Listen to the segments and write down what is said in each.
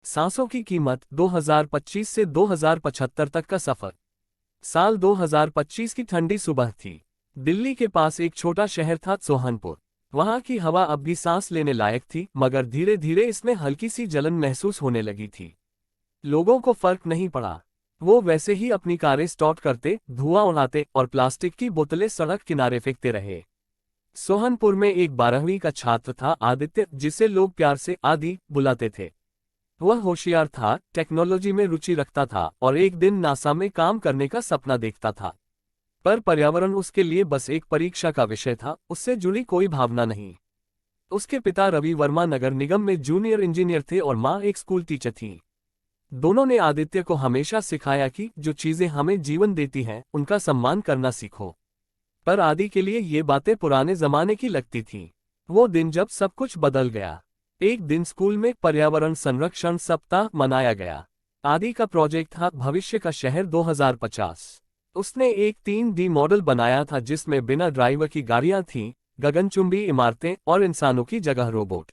सांसों की कीमत 2025 से 2075 तक का सफर। साल 2025 की ठंडी सुबह थी। दिल्ली के पास एक छोटा शहर था सोहनपुर। वहां की हवा अब भी सांस लेने लायक थी, मगर धीरे धीरे इसमें हल्की सी जलन महसूस होने लगी थी। लोगों को फर्क नहीं पड़ा। वो वैसे ही अपनी कारें स्टार्ट करते, धुआं उड़ाते और प्लास्टिक की बोतलें सड़क किनारे फेंकते रहे। सोहनपुर में एक 12वीं का छात्र था, आदित्य, जिसे लोग प्यार से आदि बुलाते थे। वह होशियार था, टेक्नोलॉजी में रुचि रखता था और एक दिन नासा में काम करने का सपना देखता था। पर पर्यावरण उसके लिए बस एक परीक्षा का विषय था, उससे जुड़ी कोई भावना नहीं। उसके पिता रवि वर्मा नगर निगम में जूनियर इंजीनियर थे और माँ एक स्कूल टीचर थी। दोनों ने आदित्य को हमेशा सिखाया कि जो चीजें हमें जीवन देती हैं, उनका सम्मान करना सीखो। पर आदि के लिए ये बातें पुराने जमाने की लगती थीं। वो दिन जब सब कुछ बदल गया। एक दिन स्कूल में पर्यावरण संरक्षण सप्ताह मनाया गया। आदि का प्रोजेक्ट था भविष्य का शहर 2050। उसने एक 3D मॉडल बनाया था जिसमें बिना ड्राइवर की गाड़ियां थीं, गगनचुंबी इमारतें और इंसानों की जगह रोबोट।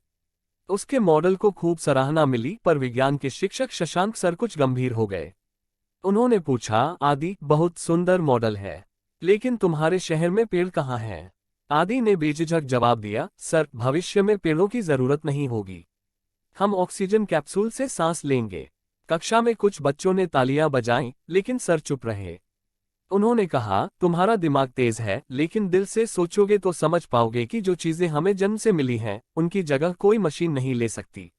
उसके मॉडल को खूब सराहना मिली, पर विज्ञान के शिक्षक शशांक सर कुछ गंभीर हो गए। उन्होंने पूछा, आदि, बहुत सुंदर मॉडल है, लेकिन तुम्हारे शहर में पेड़ कहाँ हैं? आदि ने बेझिझक जवाब दिया, सर, भविष्य में पेड़ों की जरूरत नहीं होगी। हम ऑक्सीजन कैप्सूल से सांस लेंगे। कक्षा में कुछ बच्चों ने तालियां बजाईं, लेकिन सर चुप रहे। उन्होंने कहा, तुम्हारा दिमाग तेज है, लेकिन दिल से सोचोगे तो समझ पाओगे कि जो चीजें हमें जन्म से मिली हैं, उनकी जगह कोई मशीन नहीं ले सकती।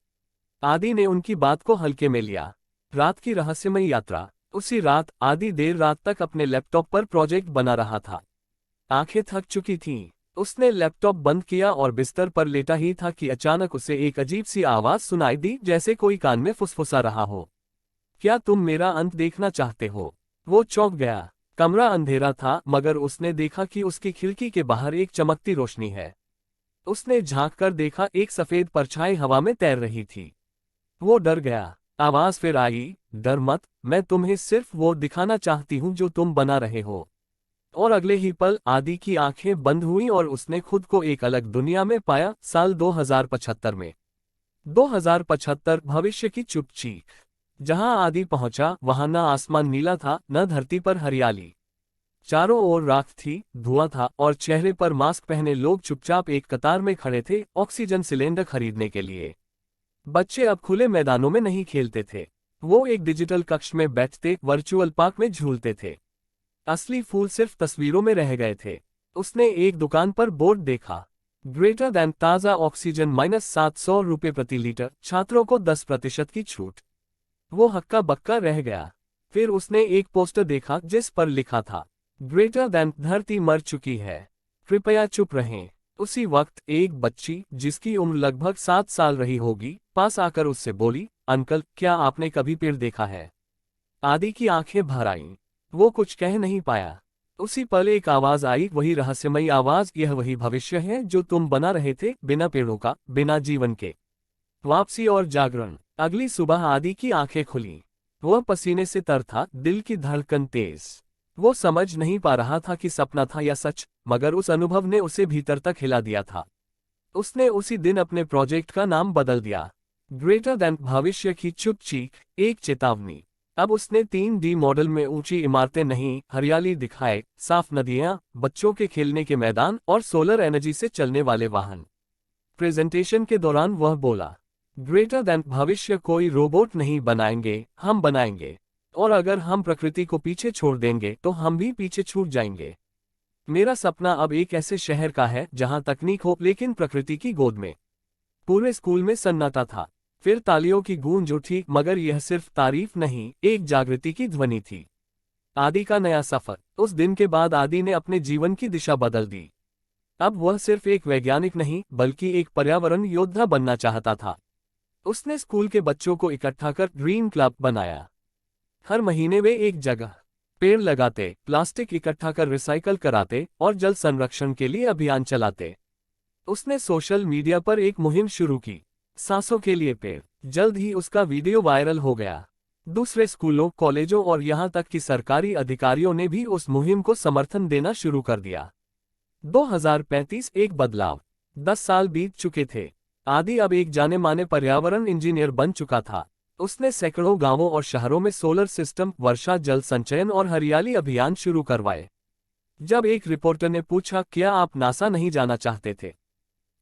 आदि ने उनकी बात को हल्के में लिया। रात की रहस्यमयी यात्रा। उसी रात आदि देर रात तक अपने लैपटॉप पर प्रोजेक्ट बना रहा था। आंखें थक चुकी थीं। उसने लैपटॉप बंद किया और बिस्तर पर लेटा ही था कि अचानक उसे एक अजीब सी आवाज सुनाई दी, जैसे कोई कान में फुसफुसा रहा हो। क्या तुम मेरा अंत देखना चाहते हो? वो चौंक गया। कमरा अंधेरा था, मगर उसने देखा कि उसकी खिड़की के बाहर एक चमकती रोशनी है। उसने झांक कर देखा, एक सफेद परछाई हवा में तैर रही थी। वो डर गया। आवाज फिर आई, डर मत, मैं तुम्हें सिर्फ वो दिखाना चाहती हूँ जो तुम बना रहे हो। और अगले ही पल आदि की आंखें बंद हुईं और उसने खुद को एक अलग दुनिया में पाया। साल 2075 में। 2075 भविष्य की चुप चीख। जहां आदि पहुंचा, वहां न आसमान नीला था, न धरती पर हरियाली। चारों ओर राख थी, धुआं था और चेहरे पर मास्क पहने लोग चुपचाप एक कतार में खड़े थे, ऑक्सीजन सिलेंडर खरीदने के लिए। बच्चे अब खुले मैदानों में नहीं खेलते थे। वो एक डिजिटल कक्ष में बैठते, वर्चुअल पार्क में झूलते थे। असली फूल सिर्फ तस्वीरों में रह गए थे। उसने एक दुकान पर बोर्ड देखा, ग्रेटर दैन ताज़ा ऑक्सीजन -700 रुपये प्रति लीटर, छात्रों को 10% की छूट। वो हक्का बक्का रह गया। फिर उसने एक पोस्टर देखा जिस पर लिखा था, ग्रेटर दैन धरती मर चुकी है, कृपया चुप रहें। उसी वक्त एक बच्ची, जिसकी उम्र लगभग 7 साल रही होगी, पास आकर उससे बोली, अंकल, क्या आपने कभी पेड़ देखा है? आदि की आंखें भर आईं। वो कुछ कह नहीं पाया। उसी पल एक आवाज आई, वही रहस्यमयी आवाज, यह वही भविष्य है जो तुम बना रहे थे, बिना पेड़ों का, बिना जीवन के। वापसी और जागरण। अगली सुबह आदि की आंखें खुलीं। वह पसीने से तर था, दिल की धड़कन तेज। वो समझ नहीं पा रहा था कि सपना था या सच, मगर उस अनुभव ने उसे भीतर तक हिला दिया था। उसने उसी दिन अपने प्रोजेक्ट का नाम बदल दिया। ग्रेटर दैन भविष्य की चुप चीख, एक चेतावनी। अब उसने 3D मॉडल में ऊंची इमारतें नहीं, हरियाली दिखाए, साफ नदियां, बच्चों के खेलने के मैदान और सोलर एनर्जी से चलने वाले वाहन। प्रेजेंटेशन के दौरान वह बोला, ग्रेटर दैन भविष्य कोई रोबोट नहीं बनाएंगे, हम बनाएंगे। और अगर हम प्रकृति को पीछे छोड़ देंगे तो हम भी पीछे छूट जाएंगे। मेरा सपना अब एक ऐसे शहर का है जहां तकनीक हो, लेकिन प्रकृति की गोद में। पूरे स्कूल में सन्नाटा था। फिर तालियों की गूंज उठी, मगर यह सिर्फ तारीफ नहीं, एक जागृति की ध्वनि थी। आदि का नया सफर। उस दिन के बाद आदि ने अपने जीवन की दिशा बदल दी। अब वह सिर्फ एक वैज्ञानिक नहीं, बल्कि एक पर्यावरण योद्धा बनना चाहता था। उसने स्कूल के बच्चों को इकट्ठा कर ग्रीन क्लब बनाया। हर महीने वे एक जगह पेड़ लगाते, प्लास्टिक इकट्ठा कर रिसाइकल कराते और जल संरक्षण के लिए अभियान चलाते। उसने सोशल मीडिया पर एक मुहिम शुरू की, सांसों के लिए पेड़। जल्द ही उसका वीडियो वायरल हो गया। दूसरे स्कूलों, कॉलेजों और यहां तक कि सरकारी अधिकारियों ने भी उस मुहिम को समर्थन देना शुरू कर दिया। 2035 एक बदलाव। 10 साल बीत चुके थे। आदि अब एक जाने माने पर्यावरण इंजीनियर बन चुका था। उसने सैकड़ों गांवों और शहरों में सोलर सिस्टम, वर्षा जल संचयन और हरियाली अभियान शुरू करवाए। जब एक रिपोर्टर ने पूछा, क्या आप नासा नहीं जाना चाहते थे?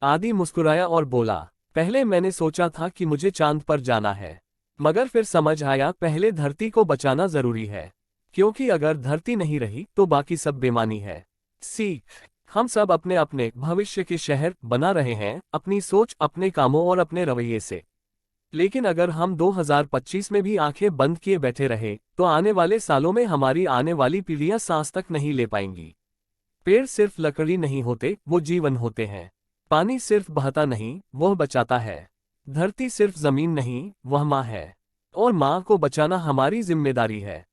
आदि मुस्कुराया और बोला, पहले मैंने सोचा था कि मुझे चांद पर जाना है, मगर फिर समझ आया पहले धरती को बचाना जरूरी है, क्योंकि अगर धरती नहीं रही तो बाकी सब बेमानी है। सीख, हम सब अपने अपने भविष्य के शहर बना रहे हैं, अपनी सोच, अपने कामों और अपने रवैये से। लेकिन अगर हम 2025 में भी आंखें बंद किए बैठे रहे, तो आने वाले सालों में हमारी आने वाली पीढ़ियां सांस तक नहीं ले पाएंगी। पेड़ सिर्फ लकड़ी नहीं होते, वो जीवन होते हैं। पानी सिर्फ बहता नहीं, वह बचाता है। धरती सिर्फ जमीन नहीं, वह माँ है। और माँ को बचाना हमारी जिम्मेदारी है।